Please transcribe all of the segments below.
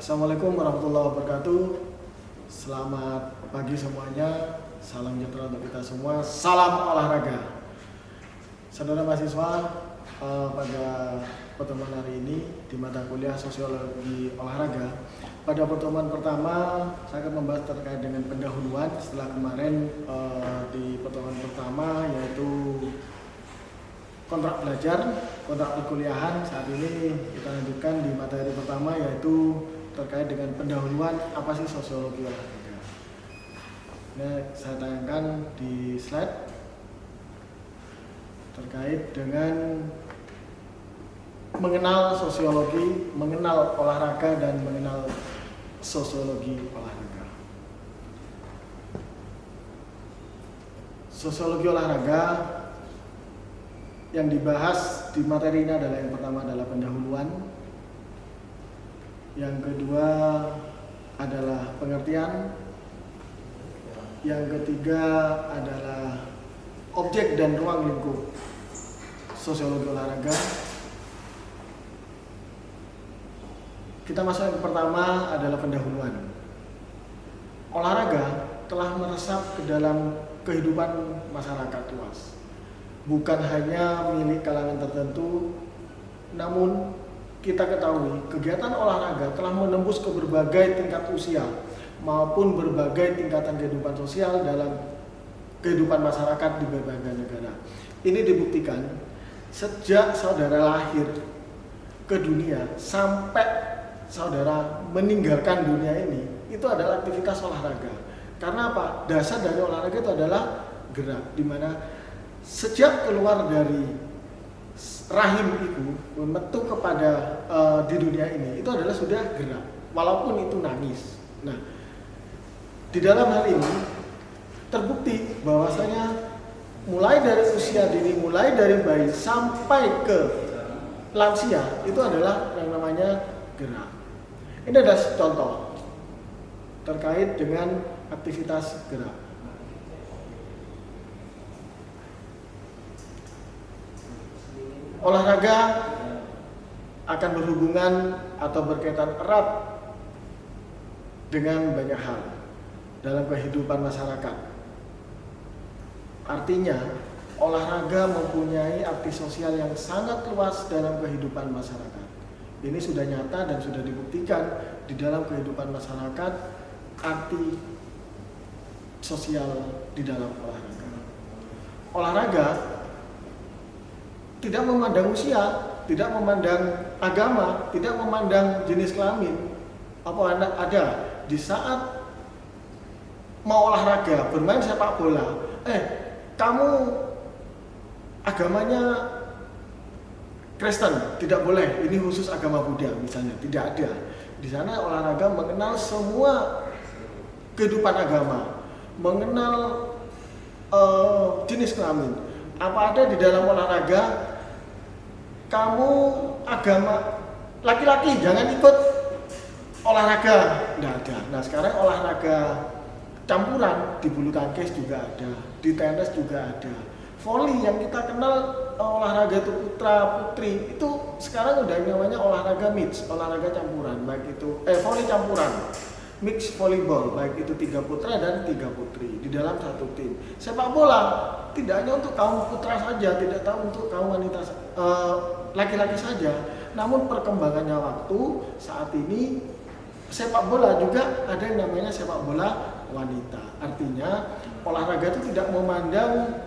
Assalamualaikum warahmatullahi wabarakatuh. Selamat pagi semuanya. Salam sejahtera untuk kita semua. Salam olahraga. Saudara mahasiswa, pada pertemuan hari ini di mata kuliah Sosiologi Olahraga, pada pertemuan pertama saya akan membahas terkait dengan pendahuluan setelah kemarin di pertemuan pertama yaitu kontrak belajar, kontrak perkuliahan. Saat ini kita lanjutkan di materi pertama yaitu terkait dengan pendahuluan apa sih sosiologi olahraga. Nah, saya tayangkan di slide terkait dengan mengenal sosiologi, mengenal olahraga dan mengenal sosiologi olahraga. Sosiologi olahraga yang dibahas di materi ini adalah yang pertama adalah pendahuluan, yang kedua adalah pengertian, yang ketiga adalah objek dan ruang lingkup sosiologi olahraga. Kita masuk yang pertama adalah pendahuluan. Olahraga telah meresap ke dalam kehidupan masyarakat luas. Bukan hanya milik kalangan tertentu, namun kita ketahui kegiatan olahraga telah menembus ke berbagai tingkat usia maupun berbagai tingkatan kehidupan sosial dalam kehidupan masyarakat di berbagai negara. Ini dibuktikan sejak saudara lahir ke dunia sampai saudara meninggalkan dunia ini, itu adalah aktivitas olahraga. Karena apa? Dasar dari olahraga itu adalah gerak, di mana sejak keluar dari rahim ibu metu kepada di dunia ini itu adalah sudah gerak, walaupun itu nangis. Nah, di dalam hal ini terbukti bahwasanya mulai dari usia dini, mulai dari bayi sampai ke lansia itu adalah yang namanya gerak. Ini adalah contoh terkait dengan aktivitas gerak. Olahraga akan berhubungan atau berkaitan erat dengan banyak hal dalam kehidupan masyarakat. Artinya, olahraga mempunyai arti sosial yang sangat luas dalam kehidupan masyarakat. Ini sudah nyata dan sudah dibuktikan di dalam kehidupan masyarakat arti sosial di dalam olahraga. Olahraga tidak memandang usia, tidak memandang agama, tidak memandang jenis kelamin. Apa ada di saat mau olahraga, bermain sepak bola, kamu agamanya Kristen, tidak boleh, ini khusus agama Buddha misalnya, tidak ada. Di sana olahraga mengenal semua kehidupan agama, mengenal jenis kelamin. Apa ada di dalam olahraga kamu agama laki-laki jangan ikut olahraga, tidak ada. Nah, sekarang olahraga campuran di bulu tangkis juga ada, di tenis juga ada. Voli yang kita kenal olahraga itu putra putri itu sekarang udah namanya olahraga mix, olahraga campuran, baik itu voli campuran, mix volleyball, baik itu 3 putra dan 3 putri di dalam satu tim. Sepak bola tidak hanya untuk kaum putra saja, tidak tahu untuk kaum wanita laki-laki saja. Namun perkembangannya waktu saat ini sepak bola juga ada yang namanya sepak bola wanita. Artinya olahraga itu tidak memandang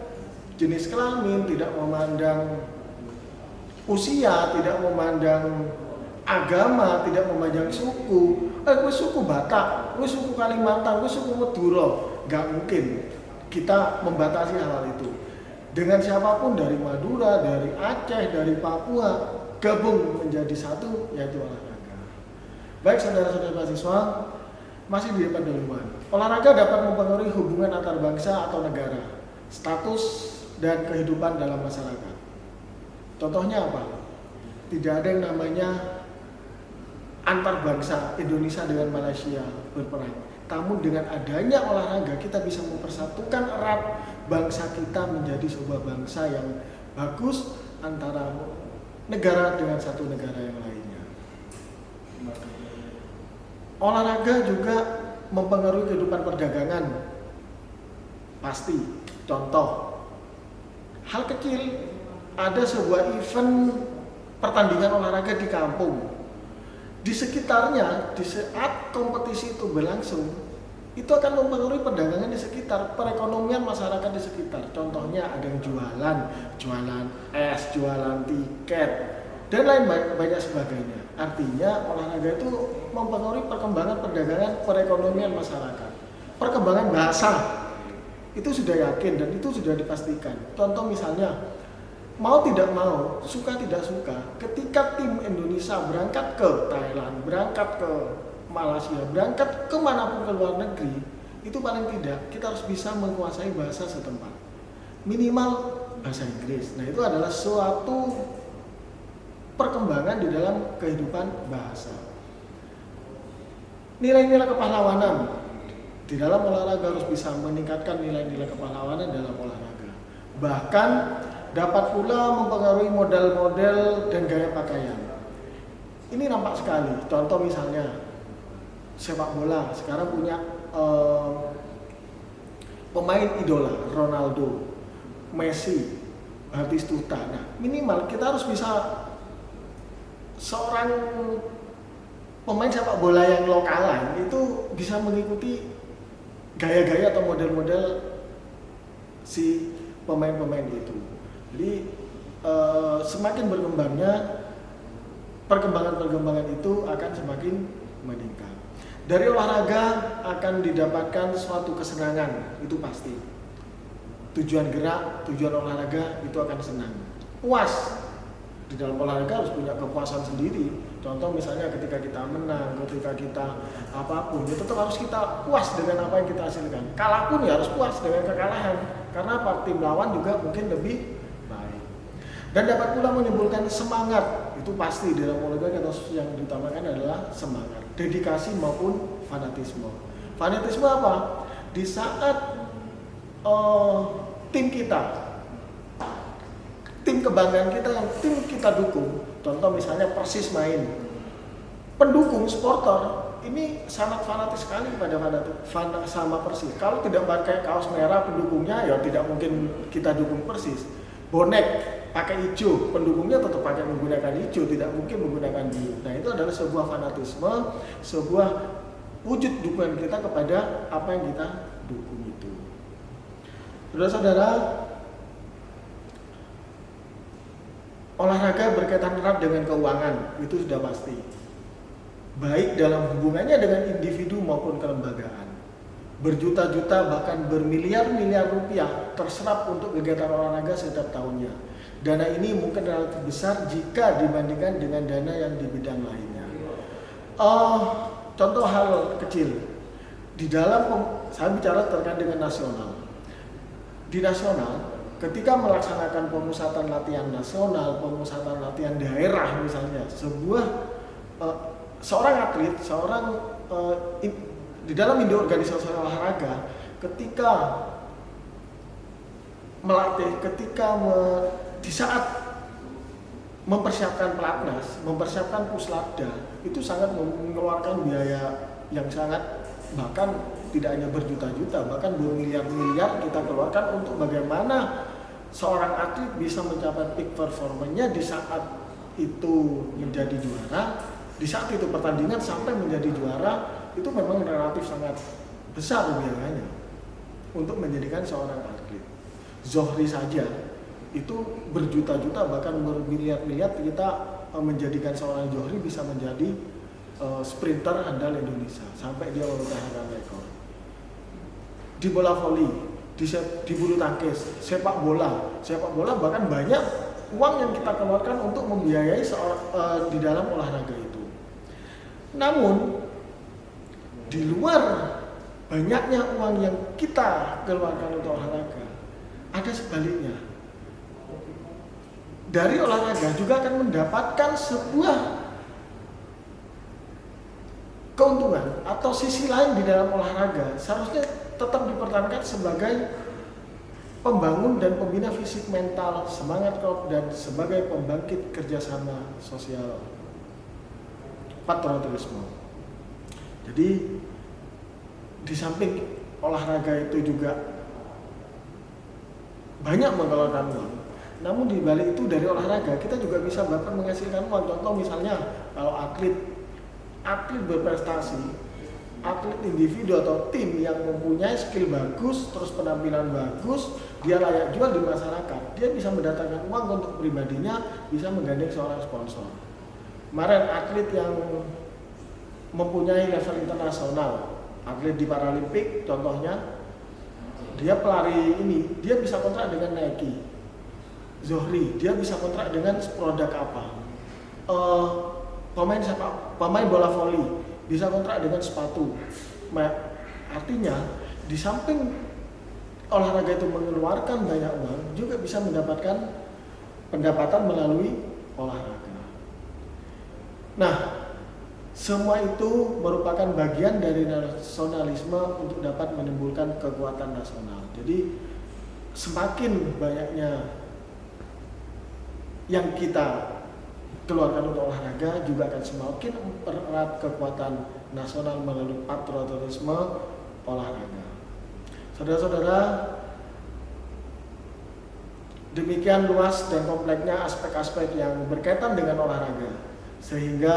jenis kelamin, tidak memandang usia, tidak memandang agama, tidak memandang suku. Gue suku Batak, gue suku Kalimantan, gue suku Madura. Gak mungkin kita membatasi hal itu. Dengan siapapun dari Madura, dari Aceh, dari Papua, gabung menjadi satu yaitu olahraga. Baik saudara-saudara mahasiswa, masih di pendahuluan. Olahraga dapat mempengaruhi hubungan antar bangsa atau negara, status dan kehidupan dalam masyarakat. Contohnya apa? Tidak ada yang namanya antar bangsa Indonesia dengan Malaysia berperang. Namun dengan adanya olahraga kita bisa mempersatukan erat bangsa kita menjadi sebuah bangsa yang bagus antara negara dengan satu negara yang lainnya. Olahraga juga mempengaruhi kehidupan perdagangan. Pasti. Contoh, hal kecil, ada sebuah event pertandingan olahraga di kampung. Di sekitarnya, di saat kompetisi itu berlangsung, itu akan mempengaruhi perdagangan di sekitar, perekonomian masyarakat di sekitar. Contohnya ada yang jualan es, jualan tiket, dan lain banyak sebagainya. Artinya olahraga itu mempengaruhi perkembangan perdagangan, perekonomian masyarakat. Perkembangan bahasa, itu sudah yakin dan itu sudah dipastikan. Contoh misalnya, mau tidak mau, suka tidak suka, ketika tim Indonesia berangkat ke Thailand, berangkat ke Malaysia, berangkat kemanapun ke luar negeri, itu paling tidak kita harus bisa menguasai bahasa setempat, minimal bahasa Inggris. Nah, itu adalah suatu perkembangan di dalam kehidupan bahasa. Nilai-nilai kepahlawanan di dalam olahraga harus bisa meningkatkan nilai-nilai kepahlawanan dalam olahraga. Bahkan dapat pula mempengaruhi model-model dan gaya pakaian. Ini nampak sekali. Contoh misalnya sepak bola sekarang punya pemain idola, Ronaldo, Messi, Batistuta. Nah, minimal kita harus bisa seorang pemain sepak bola yang lokalan itu bisa mengikuti gaya-gaya atau model-model si pemain-pemain itu. Jadi semakin berkembangnya perkembangan itu akan semakin meningkat. Dari olahraga akan didapatkan suatu kesenangan, itu pasti. Tujuan gerak, tujuan olahraga itu akan senang. Puas. Di dalam olahraga harus punya kepuasan sendiri. Contoh misalnya ketika kita menang, ketika kita apapun, ya tetap harus kita puas dengan apa yang kita hasilkan. Kalah pun ya harus puas dengan kekalahan. Karena apa? Tim lawan juga mungkin lebih baik. Dan dapat pula menimbulkan semangat. Itu pasti di dalam olahraga yang diutamakan adalah semangat, dedikasi maupun fanatisme. Fanatisme apa? Di saat tim kita, tim kebanggaan kita yang tim kita dukung, contoh misalnya Persis main, pendukung supporter ini sangat fanatis sekali pada sama Persis. Kalau tidak pakai kaos merah pendukungnya, ya tidak mungkin kita dukung Persis. Bonek pakai hijau, pendukungnya tetap pakai menggunakan hijau, tidak mungkin menggunakan biru. Nah, itu adalah sebuah fanatisme, sebuah wujud dukungan kita kepada apa yang kita dukung itu. Saudara-saudara, olahraga berkaitan erat dengan keuangan, itu sudah pasti. Baik dalam hubungannya dengan individu maupun kelembagaan. Berjuta-juta bahkan bermiliar-miliar rupiah terserap untuk kegiatan olahraga setiap tahunnya. Dana ini mungkin relatif besar jika dibandingkan dengan dana yang di bidang lainnya. Contoh hal kecil. Di dalam, saya bicara terkait dengan nasional. Di nasional, ketika melaksanakan pemusatan latihan nasional, pemusatan latihan daerah misalnya, seorang atlet, di dalam induk organisasi olahraga, ketika melatih, di saat mempersiapkan pelatnas, mempersiapkan puslatda, itu sangat mengeluarkan biaya yang sangat, bahkan tidak hanya berjuta-juta, bahkan bermiliar-miliar kita keluarkan untuk bagaimana seorang atlet bisa mencapai peak performanya di saat itu menjadi juara, di saat itu pertandingan sampai menjadi juara, itu memang relatif sangat besar biayanya untuk menjadikan seorang atlet. Zohri saja itu berjuta-juta bahkan bermiliar-miliar kita menjadikan seorang Zohri bisa menjadi sprinter andal Indonesia sampai dia memecahkan rekor. Di bola voli, di bulu tangkis, sepak bola bahkan banyak uang yang kita keluarkan untuk membiayai di dalam olahraga itu. Namun di luar banyaknya uang yang kita keluarkan untuk olahraga, ada sebaliknya. Dari olahraga juga akan mendapatkan sebuah keuntungan atau sisi lain di dalam olahraga. Seharusnya tetap dipertahankan sebagai pembangun dan pembina fisik mental, semangat klub, dan sebagai pembangkit kerjasama sosial patriotisme. Jadi di samping olahraga itu juga banyak mengeluarkan uang, namun di balik itu dari olahraga kita juga bisa bahkan menghasilkan uang. Contoh misalnya kalau atlet berprestasi, atlet individu atau tim yang mempunyai skill bagus, terus penampilan bagus, dia layak jual di masyarakat, dia bisa mendatangkan uang untuk pribadinya, bisa menggandeng seorang sponsor. Kemarin atlet yang mempunyai level internasional, atlet di Paralimpik contohnya, dia pelari ini, dia bisa kontrak dengan Nike. Zohri, dia bisa kontrak dengan produk apa? Pemain bola voli bisa kontrak dengan sepatu. Artinya di samping olahraga itu mengeluarkan banyak uang, juga bisa mendapatkan pendapatan melalui olahraga. Nah, semua itu merupakan bagian dari nasionalisme untuk dapat menimbulkan kekuatan nasional. Jadi semakin banyaknya yang kita keluarkan untuk olahraga, juga akan semakin mempererat kekuatan nasional melalui patriotisme olahraga. Saudara-saudara, demikian luas dan kompleksnya aspek-aspek yang berkaitan dengan olahraga, sehingga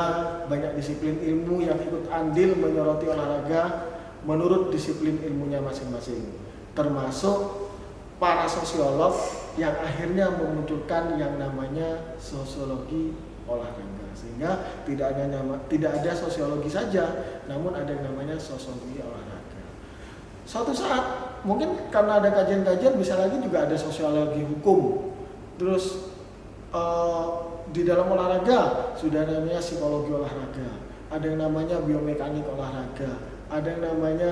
banyak disiplin ilmu yang ikut andil menyoroti olahraga menurut disiplin ilmunya masing-masing, termasuk para sosiolog yang akhirnya memunculkan yang namanya sosiologi olahraga. Sehingga tidak ada sosiologi saja, namun ada yang namanya sosiologi olahraga. Suatu saat mungkin karena ada kajian-kajian bisa lagi juga ada sosiologi hukum. Terus di dalam olahraga sudah namanya psikologi olahraga, ada yang namanya biomekanik olahraga, ada yang namanya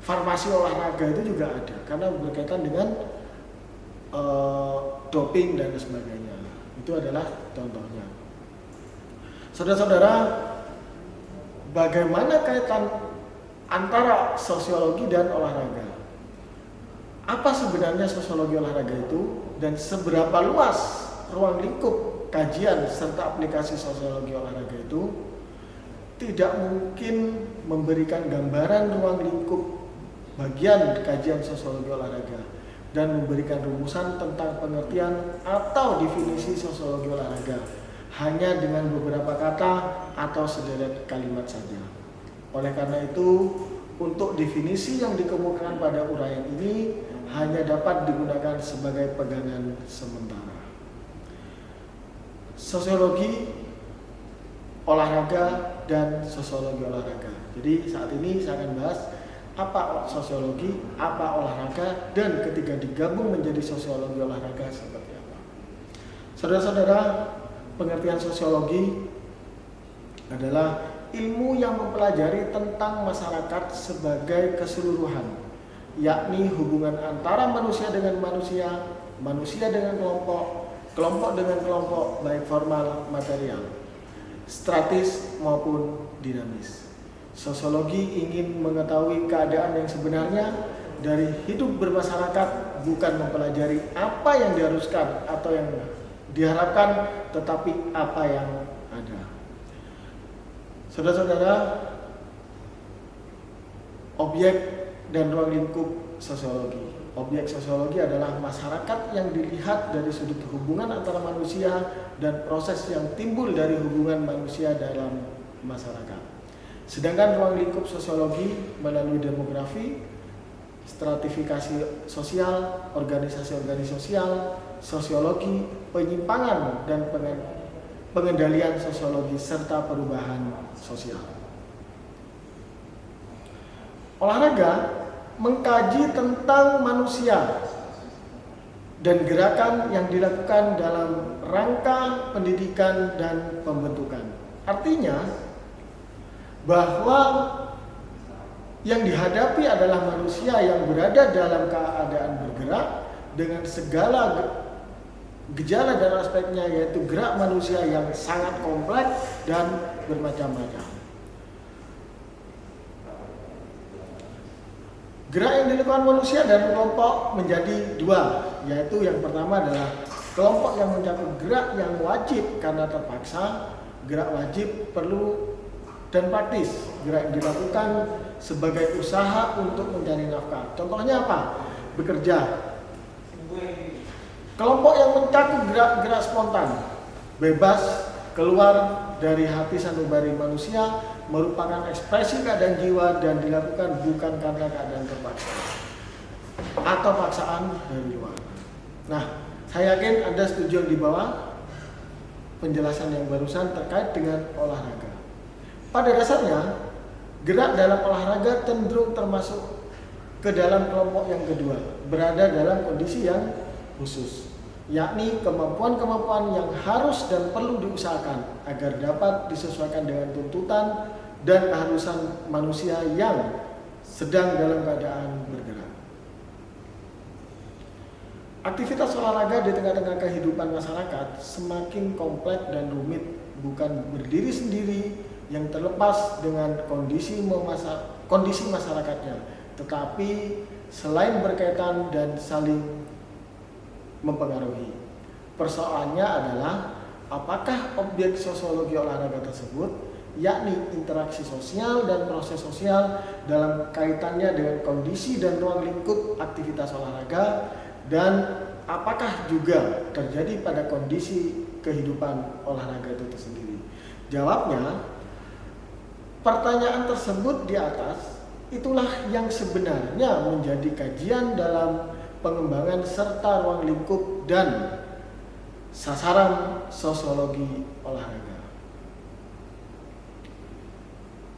farmasi olahraga, itu juga ada karena berkaitan dengan doping dan sebagainya. Itu adalah contohnya. Saudara-saudara, bagaimana kaitan antara sosiologi dan olahraga? Apa sebenarnya sosiologi olahraga itu, dan seberapa luas ruang lingkup kajian serta aplikasi sosiologi olahraga itu? Tidak mungkin memberikan gambaran ruang lingkup bagian kajian sosiologi olahraga dan memberikan rumusan tentang pengertian atau definisi sosiologi olahraga hanya dengan beberapa kata atau sederet kalimat saja. Oleh karena itu, untuk definisi yang dikemukakan pada uraian ini hanya dapat digunakan sebagai pegangan sementara. Sosiologi olahraga dan sosiologi olahraga. Jadi saat ini saya akan bahas apa sosiologi, apa olahraga, dan ketika digabung menjadi sosiologi olahraga seperti apa. Saudara-saudara, pengertian sosiologi adalah ilmu yang mempelajari tentang masyarakat sebagai keseluruhan, yakni hubungan antara manusia dengan manusia, manusia dengan kelompok, kelompok dengan kelompok, baik formal, material, statis maupun dinamis. Sosiologi ingin mengetahui keadaan yang sebenarnya dari hidup bermasyarakat, bukan mempelajari apa yang diharuskan atau yang diharapkan, tetapi apa yang ada. Saudara-saudara, objek dan ruang lingkup sosiologi. Objek sosiologi adalah masyarakat yang dilihat dari sudut hubungan antara manusia dan proses yang timbul dari hubungan manusia dalam masyarakat. Sedangkan ruang lingkup sosiologi melalui demografi, stratifikasi sosial, organisasi-organisasi sosial, sosiologi, penyimpangan dan pengendalian sosiologi serta perubahan sosial. Olahraga mengkaji tentang manusia dan gerakan yang dilakukan dalam rangka pendidikan dan pembentukan. Artinya bahwa yang dihadapi adalah manusia yang berada dalam keadaan bergerak dengan segala gejala dan aspeknya, yaitu gerak manusia yang sangat kompleks dan bermacam-macam. Gerak yang dilakukan manusia dan kelompok menjadi dua, yaitu yang pertama adalah kelompok yang mencakup gerak yang wajib karena terpaksa, gerak wajib perlu dan praktis. gerak yang dilakukan sebagai usaha untuk mencari nafkah. Contohnya apa? Bekerja. Kelompok yang mencakup gerak-gerak spontan, bebas, keluar dari hati sanubari manusia, merupakan ekspresi keadaan jiwa dan dilakukan bukan karena keadaan terpaksa atau paksaan dari luar. Nah, saya yakin Anda setuju di bawah penjelasan yang barusan terkait dengan olahraga. Pada dasarnya, gerak dalam olahraga cenderung termasuk ke dalam kelompok yang kedua, berada dalam kondisi yang khusus, yakni kemampuan-kemampuan yang harus dan perlu diusahakan agar dapat disesuaikan dengan tuntutan dan keharusan manusia yang sedang dalam keadaan bergerak. Aktivitas olahraga di tengah-tengah kehidupan masyarakat semakin kompleks dan rumit, bukan berdiri sendiri yang terlepas dengan kondisi masyarakatnya, tetapi selain berkaitan dan saling mempengaruhi. Persoalannya adalah apakah objek sosiologi olahraga tersebut, yakni interaksi sosial dan proses sosial dalam kaitannya dengan kondisi dan ruang lingkup aktivitas olahraga, dan apakah juga terjadi pada kondisi kehidupan olahraga itu tersendiri. Jawabnya, pertanyaan tersebut di atas itulah yang sebenarnya menjadi kajian dalam pengembangan serta ruang lingkup dan sasaran sosiologi olahraga.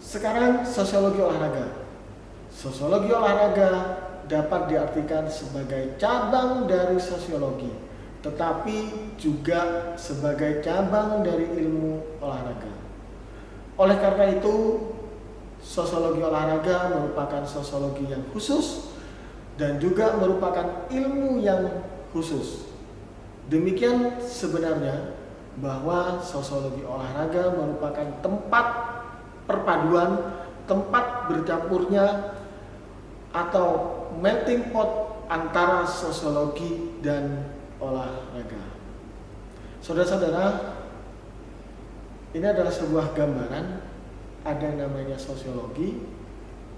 Sekarang sosiologi olahraga. Sosiologi olahraga dapat diartikan sebagai cabang dari sosiologi, tetapi juga sebagai cabang dari ilmu olahraga. Oleh karena itu, sosiologi olahraga merupakan sosiologi yang khusus dan juga merupakan ilmu yang khusus. Demikian sebenarnya bahwa sosiologi olahraga merupakan tempat perpaduan, tempat bercampurnya atau melting pot antara sosiologi dan olahraga. Saudara-saudara, ini adalah sebuah gambaran, ada yang namanya sosiologi,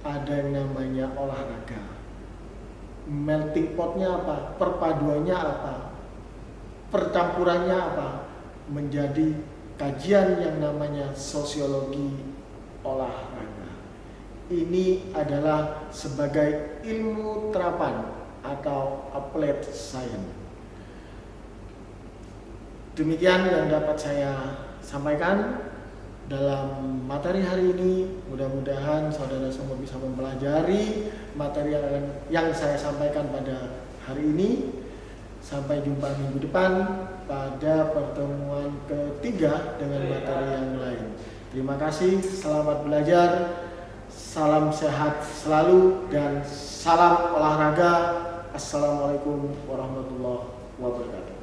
ada yang namanya olahraga. Melting potnya apa? Perpaduannya apa? Percampurannya apa? Menjadi kajian yang namanya sosiologi olahraga. Ini adalah sebagai ilmu terapan atau applied science. Demikian yang dapat saya sampaikan dalam materi hari ini. Mudah-mudahan saudara semua bisa mempelajari materi yang saya sampaikan pada hari ini. Sampai jumpa minggu depan pada pertemuan ketiga dengan materi yang lain. Terima kasih, selamat belajar, salam sehat selalu, dan salam olahraga. Assalamualaikum warahmatullahi wabarakatuh.